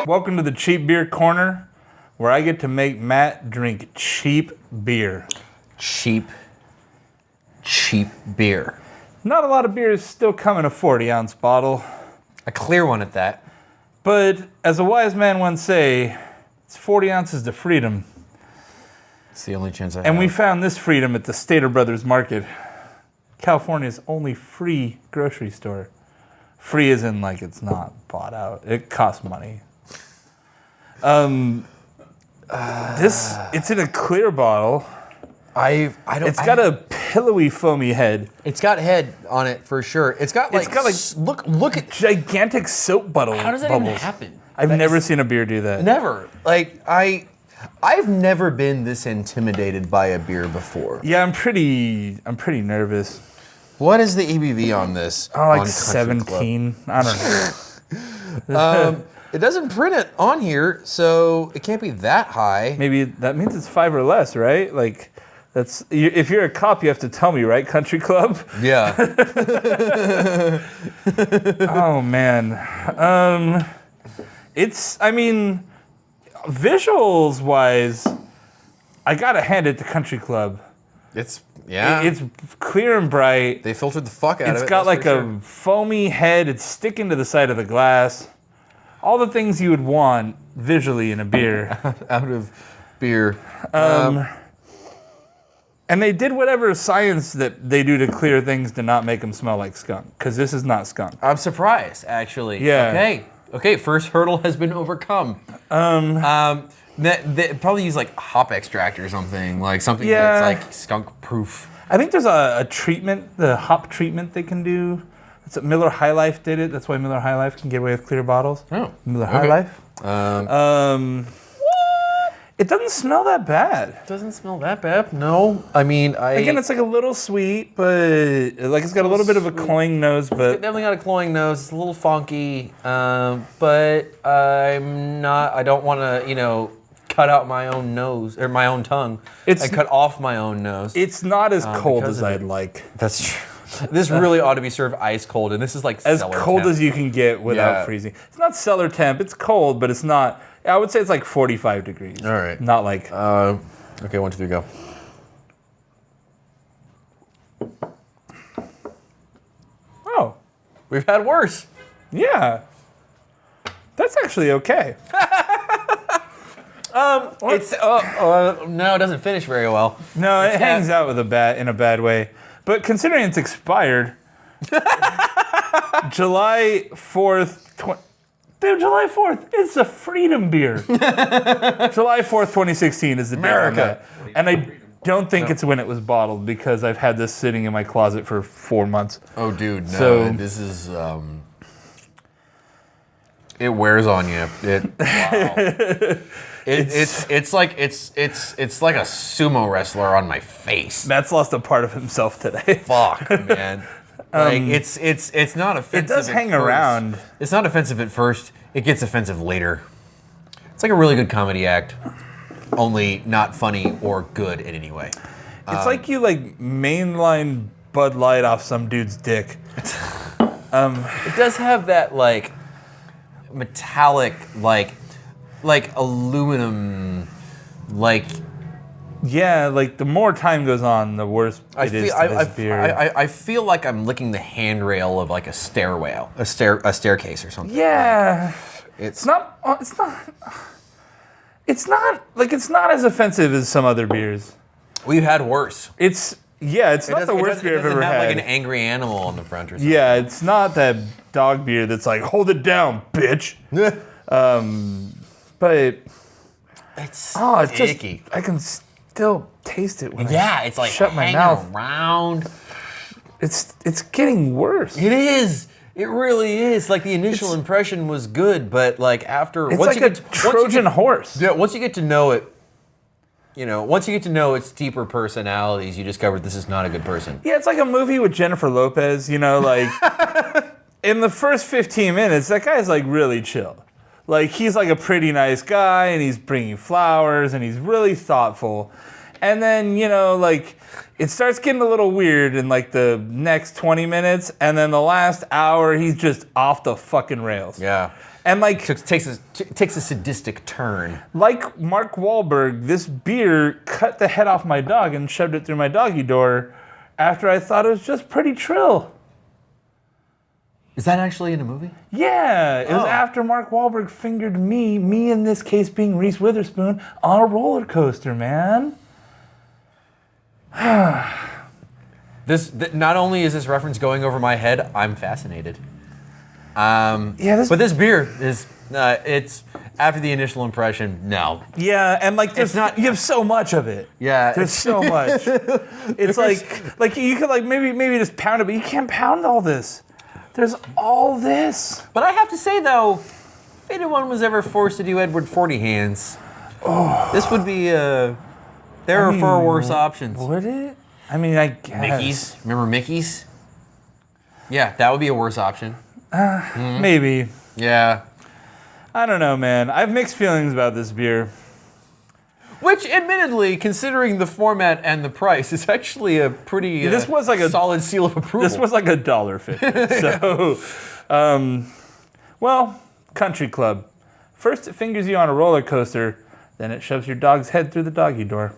Welcome to the Cheap Beer Corner, where I get to make Matt drink cheap beer. Cheap beer. Not a lot of beers still come in a 40-ounce bottle. A clear one at that. But as a wise man once say, it's 40 ounces to freedom. It's the only chance I have. And we found this freedom at the Stater Brothers Market, California's only free grocery store. Free as in like it's not bought out. It costs money. It's in a clear bottle. It's got a pillowy, foamy head. It's got head on it for sure. It's got like look at Gigantic soap bubbles. how does that even happen? I've never seen a beer do that. Never. Like I've never been this intimidated by a beer before. Yeah, I'm pretty nervous. What is the ABV on this? Oh, like 17. I don't know. It doesn't print it on here, so it can't be that high. Maybe that means it's 5 or less, right? Like, if you're a cop, you have to tell me, right? Country Club? Yeah. Oh, man. Visuals-wise, I gotta hand it to Country Club. It's clear and bright. They filtered the fuck out of it. It's got like a foamy head. It's sticking to the side of the glass. All the things you would want visually in a beer. Out of beer. And they did whatever science that they do to clear things to not make them smell like skunk. Because this is not skunk. I'm surprised, actually. Yeah. Okay. First hurdle has been overcome. They probably use like hop extract or something. Like something that's like skunk proof. I think there's a treatment, the hop treatment they can do. That's what Miller High Life did it. That's why Miller High Life can get away with clear bottles. Oh. Miller High Life. It doesn't smell that bad. It doesn't smell that bad. No. I mean, Again, it's like a little sweet, but like it's got a little bit of a cloying nose. But it's definitely got a cloying nose. It's a little funky. But I don't want to, cut out my own nose or my own tongue. I cut off my own nose. It's not as cold as I'd like. That's true. This really ought to be served ice cold, and this is like as cellar cold temp. as you can get without freezing. It's not cellar temp. It's cold, but it's not. I would say it's like 45 degrees. All right. Not like. Okay, 1, 2, 3, go. Oh. We've had worse. Yeah. That's actually okay. It's no, it doesn't finish very well. No, it hangs out with in a bad way. But considering it's expired, July 4th, July 4th, it's a freedom beer. July 4th, 2016 is the beer on that. And I don't think it's when it was bottled because I've had this sitting in my closet for 4 months. Oh, dude, no. So, this is, it wears on you. Wow. It's like a sumo wrestler on my face. Matt's lost a part of himself today. Fuck, man. Like it's not offensive. It does hang around. It's not offensive at first. It gets offensive later. It's like a really good comedy act, only not funny or good in any way. It's like you mainline Bud Light off some dude's dick. It does have that like metallic like aluminum like. Yeah, like the more time goes on, the worse it is to this beer. I feel like I'm licking the handrail of like a stairwell, a staircase or something. Yeah, it's not as offensive as some other beers. We've had worse. It's not the worst beer I've ever had. Like an angry animal on the front or something. Yeah, it's not that dog beer that's like hold it down, bitch. But it's icky. I can still taste it when it's like shut my mouth around. It's getting worse. It is. It really is. Like the initial impression was good, but like after it's like a Trojan horse. Yeah, once you get to know it, once you get to know its deeper personalities, you discover this is not a good person. Yeah, it's like a movie with Jennifer Lopez. Like in the first 15 minutes, that guy's like really chill. Like he's like a pretty nice guy, and he's bringing flowers, and he's really thoughtful. And then, it starts getting a little weird in like the next 20 minutes, and then the last hour, he's just off the fucking rails. Yeah. And like takes a sadistic turn. Like Mark Wahlberg, this beer cut the head off my dog and shoved it through my doggy door after I thought it was just pretty trill. Is that actually in a movie? Yeah, it was after Mark Wahlberg fingered me in this case being Reese Witherspoon, on a roller coaster, man. Not only is this reference going over my head, I'm fascinated. But this beer is it's after the initial impression. No. Yeah, and like there's not. You have so much of it. Yeah, there's so much. It's like you could like maybe just pound it, but you can't pound all this. There's all this. But I have to say though, if anyone was ever forced to do Edward 40 Hands, this would be there are far worse options. Would it? I mean, I guess. Mickey's. Remember Mickey's? Yeah, that would be a worse option. Maybe. Yeah. I don't know, man. I have mixed feelings about this beer. Which, admittedly, considering the format and the price, is actually a pretty this was like a solid seal of approval. This was like $1.50. So, well, Country Club. First it fingers you on a roller coaster, then it shoves your dog's head through the doggy door.